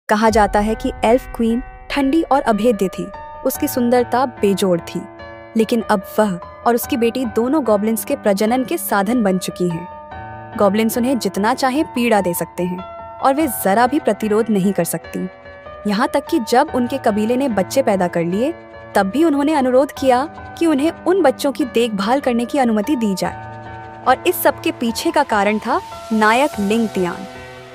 कहा जाता है कि एल्फ क्वीन ठंडी और अभेद्य थी, उसकी सुंदरता बेजोड़ थी, लेकिन अब वह और उसकी बेटी दोनों गॉब्लिन्स के प्रजनन के साधन बन चुकी हैं। गॉब्लिन्स उन्हें जितना चाहे पीड़ा दे सकते हैं और वे जरा भी प्रतिरोध नहीं कर सकती। यहाँ तक कि जब उनके कबीले ने बच्चे पैदा कर लिए तब भी उन्होंने अनुरोध किया कि उन्हें उन बच्चों की देखभाल करने की अनुमति दी जाए। और इस सब के पीछे का कारण था नायक लिंग तियान।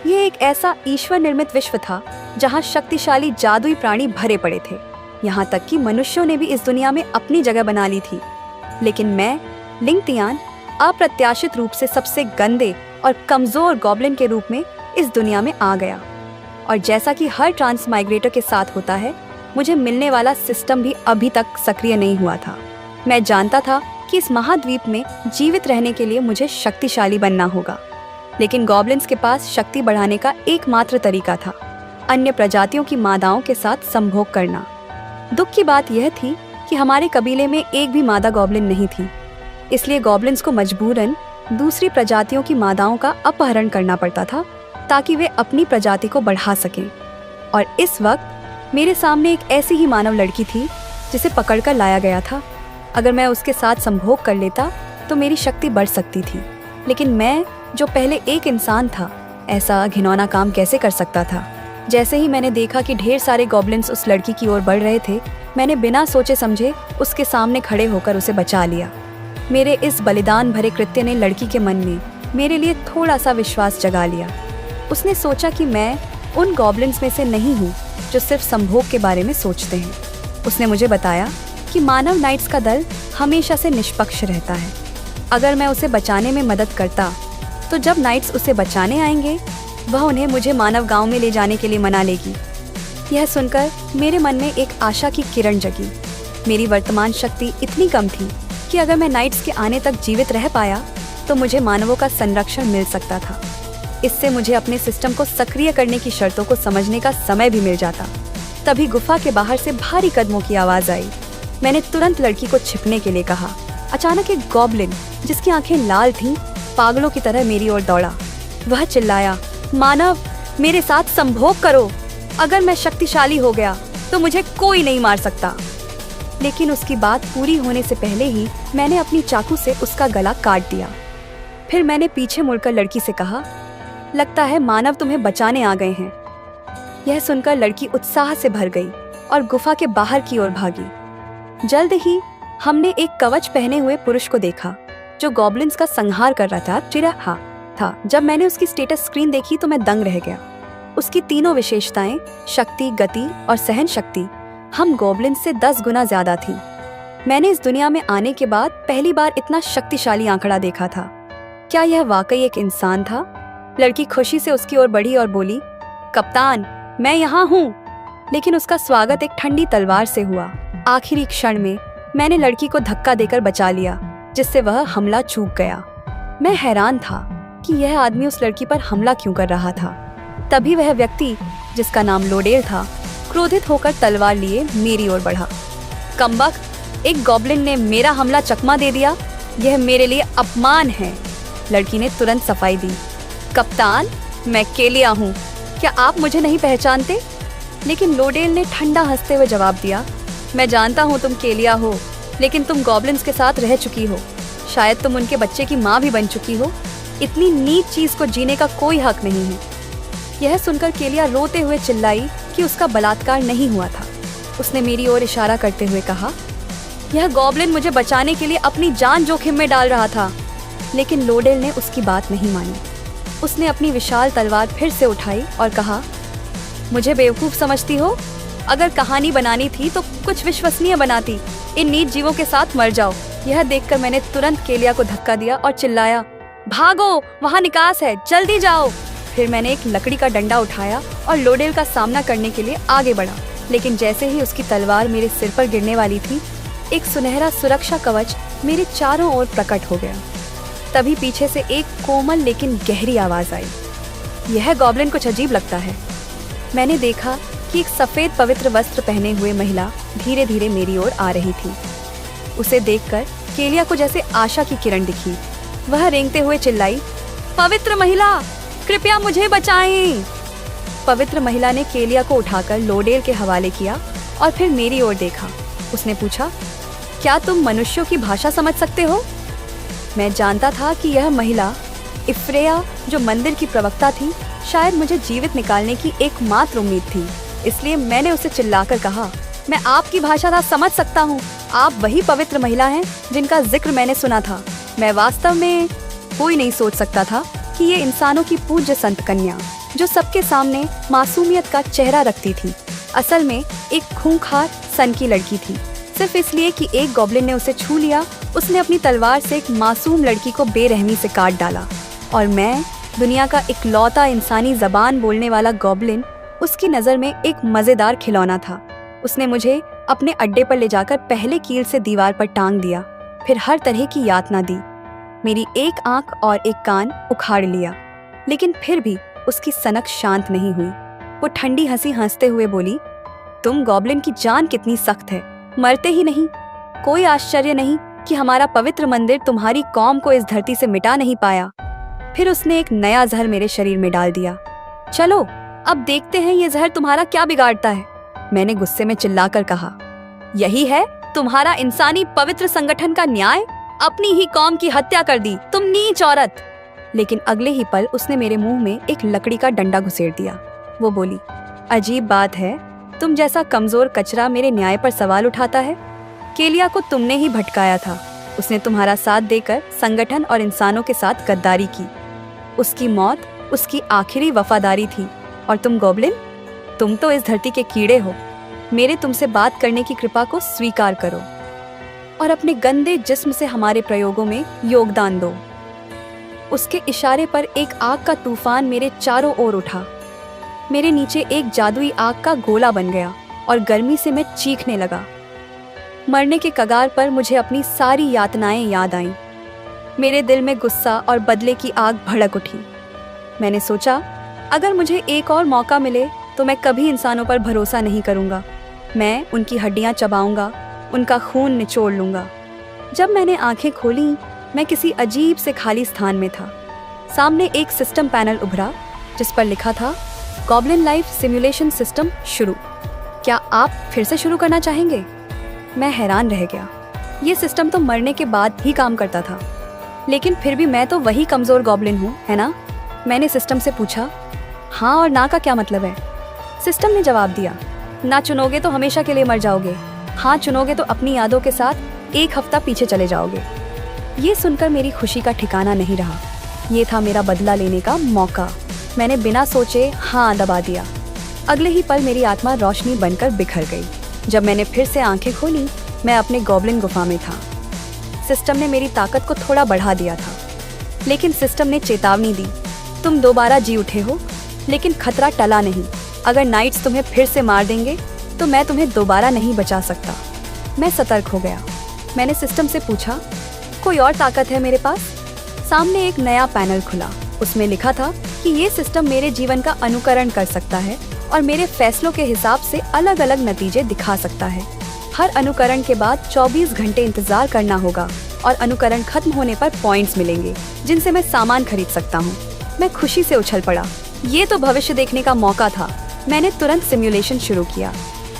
ये एक ऐसा ईश्वर निर्मित विश्व था जहाँ शक्तिशाली जादुई प्राणी भरे पड़े थे। यहाँ तक कि मनुष्यों ने भी इस दुनिया में अपनी जगह बना ली थी। लेकिन मैं, लिंग तियान, अप्रत्याशित रूप से सबसे गंदे और कमजोर गॉब्लिन के रूप में इस दुनिया में आ गया। और जैसा कि हर ट्रांसमाइग्रेटर के साथ होता है, मुझे मिलने वाला सिस्टम भी अभी तक सक्रिय नहीं हुआ था। मैं जानता था कि इस महाद्वीप में जीवित रहने के लिए मुझे शक्तिशाली बनना होगा, लेकिन गॉब्लिन्स के पास शक्ति बढ़ाने का एकमात्र तरीका था अन्य प्रजातियों की मादाओं के साथ संभोग करना। दुख की बात यह थी कि हमारे कबीले में एक भी मादा गॉब्लिन नहीं थी, इसलिए गॉब्लिन्स को मजबूरन दूसरी प्रजातियों की मादाओं का अपहरण करना पड़ता था ताकि वे अपनी प्रजाति को बढ़ा सकें। और इस वक्त मेरे सामने एक ऐसी ही मानव लड़की थी जिसे पकड़कर लाया गया था। अगर मैं उसके साथ संभोग कर लेता तो मेरी शक्ति बढ़ सकती थी, लेकिन मैं जो पहले एक इंसान था, ऐसा घिनौना काम कैसे कर सकता था। जैसे ही मैंने देखा कि ढेर सारे गॉब्लिन्स उस लड़की की ओर बढ़ रहे थे, मैंने बिना सोचे समझे उसके सामने खड़े होकर उसे बचा लिया। मेरे इस बलिदान भरे कृत्य ने लड़की के मन में मेरे लिए थोड़ा सा विश्वास जगा लिया। उसने सोचा कि मैं उन गॉब्लिन्स में से नहीं हूँ जो सिर्फ संभोग के बारे में सोचते हैं। उसने मुझे बताया कि मानव नाइट्स का दल हमेशा से निष्पक्ष रहता है। अगर मैं उसे बचाने में मदद करता तो जब नाइट्स उसे बचाने आएंगे, वह उन्हें मुझे मानव गांव में ले जाने के लिए मना लेगी। यह सुनकर मेरे मन में एक आशा की किरण जगी। मेरी वर्तमान शक्ति इतनी कम थी कि अगर मैं नाइट्स के आने तक जीवित रह पाया तो मुझे मानवों का संरक्षण मिल सकता था। इससे मुझे अपने सिस्टम को सक्रिय करने की शर्तों को समझने का समय भी मिल जाता। तभी गुफा के बाहर से भारी कदमों की आवाज आई। मैंने तुरंत लड़की को छिपने के लिए कहा। अचानक एक गॉब्लिन जिसकी आंखें लाल थीं, पागलों की तरह मेरी ओर दौड़ा। वह चिल्लाया, मानव, मेरे साथ संभोग करो। अगर मैं शक्तिशाली हो गया तो मुझे कोई नहीं मार सकता। लेकिन उसकी बात पूरी होने से पहले ही मैंने अपनी चाकू से उसका गला काट दिया। फिर मैंने पीछे मुड़कर लड़की से कहा, लगता है मानव तुम्हें बचाने आ गए हैं। यह सुनकर लड़की उत्साह से भर गई और गुफा के बाहर की ओर भागी। जल्द ही हमने एक कवच पहने हुए पुरुष को देखा जो गॉब्लिन्स का संहार कर रहा था। जब मैंने उसकी स्टेटस स्क्रीन देखी तो मैं दंग रह गया। उसकी तीनों विशेषताएं, शक्ति, गति और सहन शक्ति, हम गॉब्लिन्स से 10 गुना ज्यादा थी। मैंने इस दुनिया में आने के बाद पहली बार इतना शक्तिशाली आंकड़ा देखा था। क्या यह वाकई एक इंसान था? लड़की खुशी से उसकी ओर बढ़ी और बोली, कप्तान, मैं यहाँ हूँ। लेकिन उसका स्वागत एक ठंडी तलवार से हुआ। आखिरी क्षण में मैंने लड़की को धक्का देकर बचा लिया, जिससे वह हमला चूक गया। मैं हैरान था कि यह आदमी उस लड़की पर हमला क्यों कर रहा था। तभी वह व्यक्ति, जिसका नाम लोडेल था, क्रोधित होकर तलवार लिए मेरी ओर बढ़ा। कमबख्त, एक गॉब्लिन ने मेरा हमला चकमा दे दिया। यह मेरे लिए अपमान है। लड़की ने तुरंत सफाई दी। कप्तान, मैं केलिया हूँ। क्या आप मुझे नहीं पहचानते? लेकिन लोडेल ने ठंडा हंसते हुए जवाब दिया, मैं जानता हूँ तुम केलिया हो, लेकिन तुम गॉब्लिन्स के साथ रह चुकी हो। शायद तुम उनके बच्चे की माँ भी बन चुकी हो। इतनी नीच चीज को जीने का कोई हक नहीं है। यह सुनकर केलिया रोते हुए चिल्लाई कि उसका बलात्कार नहीं हुआ था। उसने मेरी ओर इशारा करते हुए कहा, यह गॉब्लिन मुझे बचाने के लिए अपनी जान जोखिम में डाल रहा था। लेकिन लोडेल ने उसकी बात नहीं मानी। उसने अपनी विशाल तलवार फिर से उठाई और कहा, मुझे बेवकूफ समझती हो? अगर कहानी बनानी थी तो कुछ विश्वसनीय बनाती। इन नीच जीवों के साथ मर जाओ। यह देखकर मैंने तुरंत केलिया को धक्का दिया और चिल्लाया, भागो, वहाँ निकास है, जल्दी जाओ। फिर मैंने एक लकड़ी का डंडा उठाया और लोडेल का सामना करने के लिए आगे बढ़ा। लेकिन जैसे ही उसकी तलवार मेरे सिर पर गिरने वाली थी, एक सुनहरा सुरक्षा कवच मेरे चारों ओर प्रकट हो गया। तभी पीछे से एक कोमल लेकिन गहरी आवाज आई, यह गॉब्लिन कुछ अजीब लगता है। मैंने देखा कि एक सफेद पवित्र वस्त्र पहने हुए महिला धीरे धीरे मेरी ओर आ रही थी। उसे देखकर केलिया को जैसे आशा की किरण दिखी। वह रेंगते हुए चिल्लाई, पवित्र महिला, कृपया मुझे बचाएं। पवित्र महिला ने केलिया को उठाकर लोडेल के हवाले किया और फिर मेरी ओर देखा। उसने पूछा, क्या तुम मनुष्यों की भाषा समझ सकते हो? मैं जानता था कि यह महिला इफ्रेया, जो मंदिर की प्रवक्ता थी, शायद मुझे जीवित निकालने की एकमात्र उम्मीद थी। इसलिए मैंने उसे चिल्लाकर कहा, मैं आपकी भाषा समझ सकता हूँ। आप वही पवित्र महिला हैं जिनका जिक्र मैंने सुना था। मैं वास्तव में कोई नहीं सोच सकता था कि ये इंसानों की पूज्य संत कन्या, जो सबके सामने मासूमियत का चेहरा रखती थी, असल में एक खूंखार सन की लड़की थी। सिर्फ इसलिए कि एक गॉब्लिन ने उसे छू लिया, उसने अपनी तलवार से एक मासूम लड़की को बेरहमी से काट डाला। और मैं, दुनिया का इकलौता इंसानी जबान बोलने वाला गॉब्लिन, उसकी नज़र में एक मज़ेदार खिलौना था। उसने मुझे अपने अड्डे पर ले जाकर पहले कील से दीवार पर टांग दिया, फिर हर तरह की यातना दी। मेरी एक आंख और एक कान उखाड़ लिया, लेकिन फिर भी उसकी सनक शांत नहीं हुई। वो ठंडी हंसी हंसते हुए बोली, तुम गॉब्लिन की जान कितनी सख्त है, मरते ही नहीं। कोई आश्चर्य नहीं कि हमारा पवित्र मंदिर तुम्हारी कौम को इस धरती से मिटा नहीं पाया। फिर उसने एक नया जहर मेरे शरीर में डाल दिया। चलो अब देखते हैं ये जहर तुम्हारा क्या बिगाड़ता है, मैंने गुस्से में चिल्लाकर कहा। यही है तुम्हारा इंसानी पवित्र संगठन का न्याय? अपनी ही कौम की हत्या कर दी, तुम नीच औरत। लेकिन अगले ही पल उसने मेरे मुंह में एक लकड़ी का डंडा घुसेड़ दिया। वो बोली, अजीब बात है, तुम जैसा कमजोर कचरा मेरे न्याय पर सवाल उठाता है। केलिया को तुमने ही भटकाया था। उसने तुम्हारा साथ देकर संगठन और इंसानों के साथ गद्दारी की। उसकी मौत उसकी आखिरी वफादारी थी। और तुम गॉब्लिन, तुम तो इस धरती के कीड़े हो। मेरे तुमसे बात करने की कृपा को स्वीकार करो और अपने गंदे जिस्म से हमारे प्रयोगों में योगदान दो। उसके इशारे पर एक आग का तूफान मेरे चारों ओर उठा। मेरे नीचे एक जादुई आग का गोला बन गया और गर्मी से मैं चीखने लगा। मरने के कगार पर मुझे अपनी सारी यातनाएं याद आईं। मेरे दिल में गुस्सा और बदले की आग भड़क उठी। मैंने सोचा, अगर मुझे एक और मौका मिले तो मैं कभी इंसानों पर भरोसा नहीं करूंगा। मैं उनकी हड्डियां चबाऊंगा, उनका खून निचोड़ लूंगा। जब मैंने आंखें खोली, मैं किसी अजीब से खाली स्थान में था। सामने एक सिस्टम पैनल उभरा जिस पर लिखा था, गॉब्लिन लाइफ सिमुलेशन सिस्टम शुरू। क्या आप फिर से शुरू करना चाहेंगे? मैं हैरान रह गया। ये सिस्टम तो मरने के बाद ही काम करता था, लेकिन फिर भी मैं तो वही कमज़ोर गॉब्लिन हूँ, है ना? मैंने सिस्टम से पूछा। हाँ और ना का क्या मतलब है? सिस्टम ने जवाब दिया, ना चुनोगे तो हमेशा के लिए मर जाओगे, हाँ चुनोगे तो अपनी यादों के साथ एक हफ्ता पीछे चले जाओगे। ये सुनकर मेरी खुशी का ठिकाना नहीं रहा। ये था मेरा बदला लेने का मौका। मैंने बिना सोचे हाँ दबा दिया। अगले ही पल मेरी आत्मा रोशनी बनकर बिखर गई। जब मैंने फिर से आंखें खोली, मैं अपने गॉब्लिन गुफा में था। सिस्टम ने मेरी ताकत को थोड़ा बढ़ा दिया था, लेकिन सिस्टम ने चेतावनी दी, तुम दोबारा जी उठे हो, लेकिन खतरा टला नहीं। अगर नाइट्स तुम्हें फिर से मार देंगे तो मैं तुम्हें दोबारा नहीं बचा सकता। मैं सतर्क हो गया। मैंने सिस्टम से पूछा, कोई और ताकत है मेरे पास? सामने एक नया पैनल खुला। उसमें लिखा था कि ये सिस्टम मेरे जीवन का अनुकरण कर सकता है और मेरे फैसलों के हिसाब से अलग अलग नतीजे दिखा सकता है। हर अनुकरण के बाद 24 घंटे इंतजार करना होगा और अनुकरण खत्म होने पर पॉइंट्स मिलेंगे जिनसे मैं सामान खरीद सकता हूँ। मैं खुशी से उछल पड़ा। ये तो भविष्य देखने का मौका था। मैंने तुरंत सिमुलेशन शुरू किया।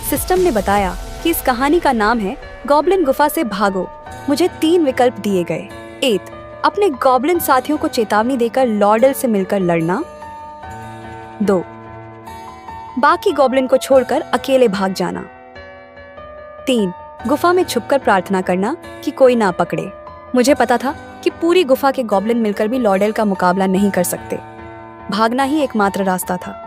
सिस्टम ने बताया कि इस कहानी का नाम है गॉब्लिन गुफा से भागो। मुझे 3 विकल्प दिए गए। 1, अपने गॉब्लिन साथियों को चेतावनी देकर लॉर्डल से मिलकर लड़ना। 2, बाकी गॉब्लिन को छोड़कर अकेले भाग जाना। 3, गुफा में छुपकर प्रार्थना करना कि कोई ना पकड़े। मुझे पता था कि पूरी गुफा के गॉब्लिन मिलकर भी लॉर्डल का मुकाबला नहीं कर सकते। भागना ही एकमात्र रास्ता था।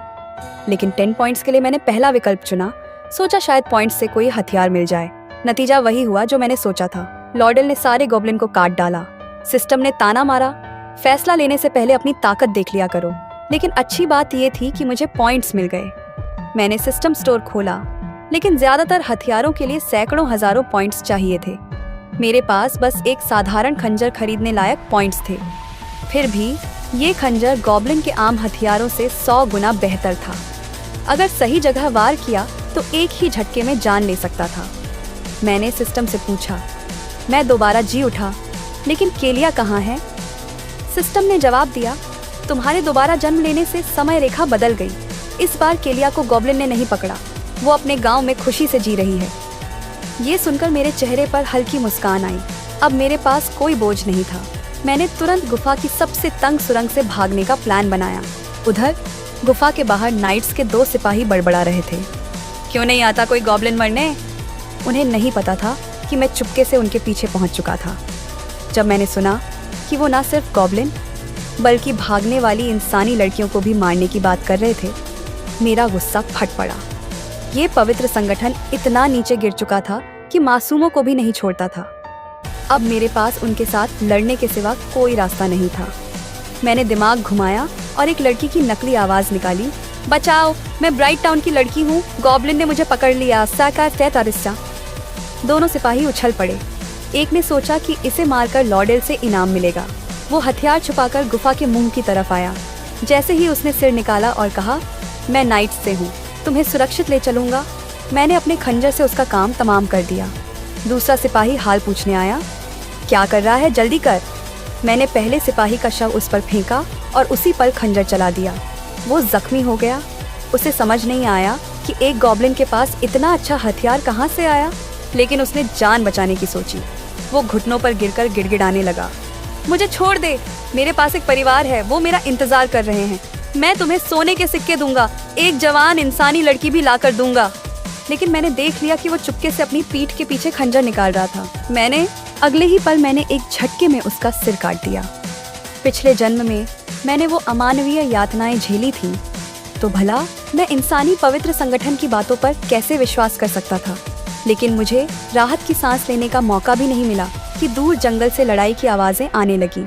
लेकिन 10 पॉइंट्स के लिए मैंने पहला विकल्प चुना। सोचा शायद पॉइंट्स से कोई हथियार मिल जाए। नतीजा वही हुआ जो मैंने सोचा था। लॉर्डल ने सारे गॉब्लिन को काट डाला। सिस्टम ने ताना मारा, फैसला लेने से पहले अपनी ताकत देख लिया करो। लेकिन अच्छी बात यह थी कि मुझे पॉइंट्स मिल गए। मैंने सिस्टम स्टोर खोला, लेकिन ज्यादातर हथियारों के लिए सैकड़ों हजारों पॉइंट्स चाहिए थे। मेरे पास बस एक साधारण खंजर खरीदने लायक पॉइंट्स थे। फिर भी ये खंजर गॉब्लिन के आम हथियारों से 100 गुना बेहतर था। अगर सही जगह वार किया तो एक ही झटके में जान ले सकता था। मैंने सिस्टम से पूछा। मैं दोबारा जी उठा, लेकिन केलिया कहाँ है? सिस्टम ने जवाब दिया, तुम्हारे दोबारा जन्म लेने से समय रेखा बदल गई। इस बार केलिया को गॉब्लिन ने नहीं पकड़ा। वो अपने गांव में खुशी से जी रही है। ये सुनकर मेरे चेहरे पर हल्की मुस्कान आई। अब मेरे पास कोई बोझ नहीं था। मैंने तुरंत गुफा की सबसे तंग सुरंग से भागने का प्लान बनाया। उधर गुफा के बाहर नाइट्स के 2 सिपाही बड़बड़ा रहे थे। क्यों नहीं आता कोई गॉब्लिन मरने? उन्हें नहीं पता था कि मैं चुपके से उनके पीछे पहुंच चुका था। जब मैंने सुना कि वो ना सिर्फ गॉब्लिन बल्कि भागने वाली इंसानी लड़कियों को भी मारने की बात कर रहे थे, मेरा गुस्सा फट पड़ा। ये पवित्र संगठन इतना नीचे गिर चुका था कि मासूमों को भी नहीं छोड़ता था। अब मेरे पास उनके साथ लड़ने के सिवा कोई रास्ता नहीं था। मैंने दिमाग घुमाया और एक लड़की की नकली आवाज़ निकाली, बचाओ, मैं ब्राइट टाउन की लड़की हूँ, गॉब्लिन ने मुझे पकड़ लिया, साकारिस्टा। दोनों सिपाही उछल पड़े। एक ने सोचा कि इसे मारकर लॉडेल से इनाम मिलेगा। वो हथियार छुपाकर गुफा के मुंह की तरफ आया। जैसे ही उसने सिर निकाला और कहा, मैं नाइट से हूँ, तुम्हें सुरक्षित ले चलूँगा। मैंने अपने खंजर से उसका काम तमाम कर दिया। दूसरा सिपाही हाल पूछने आया, क्या कर रहा है, जल्दी कर। मैंने पहले सिपाही का शव उस पर फेंका और उसी पल खंजर चला दिया। वो जख्मी हो गया। उसे समझ नहीं आया कि एक गॉब्लिन के पास इतना अच्छा हथियार कहाँ से आया, लेकिन उसने जान बचाने की सोची। वो घुटनों पर गिरकर गिड़गिड़ाने लगा, मुझे छोड़ दे, मेरे पास एक परिवार है, वो मेरा इंतजार कर रहे हैं। मैं तुम्हें सोने के सिक्के दूंगा, एक जवान इंसानी लड़की भी लाकर दूंगा। लेकिन मैंने देख लिया कि वो चुपके से अपनी पीठ के पीछे खंजर निकाल रहा था। अगले ही पल मैंने एक झटके में उसका सिर काट दिया। पिछले जन्म में मैंने वो अमानवीय यातनाएं झेली थी, तो भला मैं इंसानी पवित्र संगठन की बातों पर कैसे विश्वास कर सकता था। लेकिन मुझे राहत की सांस लेने का मौका भी नहीं मिला कि दूर जंगल से लड़ाई की आवाज़ें आने लगी।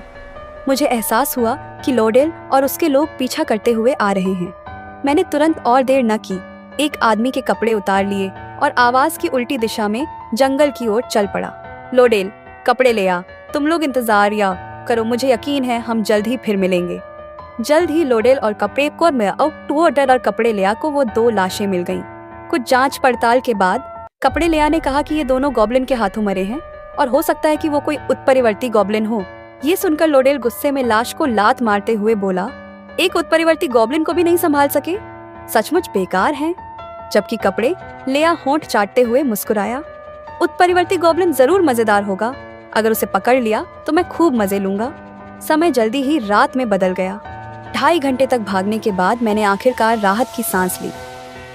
मुझे एहसास हुआ कि लॉडेल और उसके लोग पीछा करते हुए आ रहे हैं। मैंने तुरंत और देर न की, एक आदमी के कपड़े उतार लिए और आवाज़ की उल्टी दिशा में जंगल की ओर चल पड़ा। लॉडेल, कपड़े ले आ, तुम लोग इंतजार या करो, मुझे यकीन है हम जल्द ही फिर मिलेंगे। जल्द ही लॉडेल और कपड़े और कपड़े ले आ को वो 2 लाशें मिल गईं। कुछ जांच पड़ताल के बाद कपड़े ले आ ने कहा कि ये दोनों गॉब्लिन के हाथों मरे हैं और हो सकता है कि वो कोई उत्परिवर्ती गॉब्लिन हो। ये सुनकर लॉडेल गुस्से में लाश को लात मारते हुए बोला, एक उत्परिवर्ती गॉब्लिन को भी नहीं संभाल सके, सचमुच बेकार हैं। जबकि कपड़े लेया होंठ चाटते हुए मुस्कुराया, उत्परिवर्ती गॉब्लिन जरूर मजेदार होगा, अगर उसे पकड़ लिया तो मैं खूब मजे लूंगा। समय जल्दी ही रात में बदल गया। 2.5 घंटे तक भागने के बाद मैंने आखिरकार राहत की सांस ली।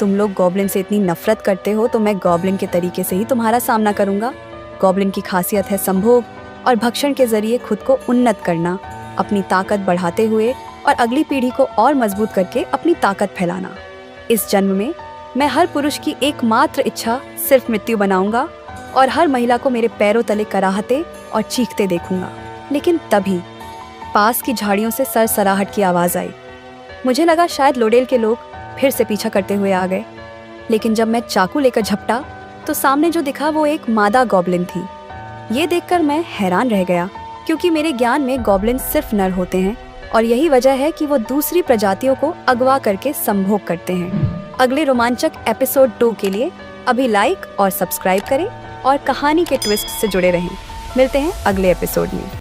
तुम लोग गॉब्लिन से इतनी नफरत करते हो तो मैं गॉब्लिन के तरीके से ही तुम्हारा सामना करूंगा। गॉब्लिन की खासियत है संभोग और भक्षण के जरिए खुद को उन्नत करना, अपनी ताकत बढ़ाते हुए और अगली पीढ़ी को और मजबूत करके अपनी ताकत फैलाना। इस जन्म में मैं हर पुरुष की एकमात्र इच्छा सिर्फ मृत्यु बनाऊंगा और हर महिला को मेरे पैरों तले कराहते और चीखते देखूंगा। लेकिन तभी पास की झाड़ियों से सरसराहट की आवाज आई। मुझे लगा शायद लॉडेल के लोग फिर से पीछा करते हुए आ गए, लेकिन जब मैं चाकू लेकर झपटा तो सामने जो दिखा वो एक मादा गॉब्लिन थी। ये देखकर मैं हैरान रह गया, क्योंकि मेरे ज्ञान में गॉब्लिन सिर्फ नर होते हैं और यही वजह है कि वो दूसरी प्रजातियों को अगवा करके संभोग करते हैं। अगले रोमांचक एपिसोड 2 के लिए अभी लाइक और सब्सक्राइब करें और कहानी के ट्विस्ट से जुड़े रहें। मिलते हैं अगले एपिसोड में।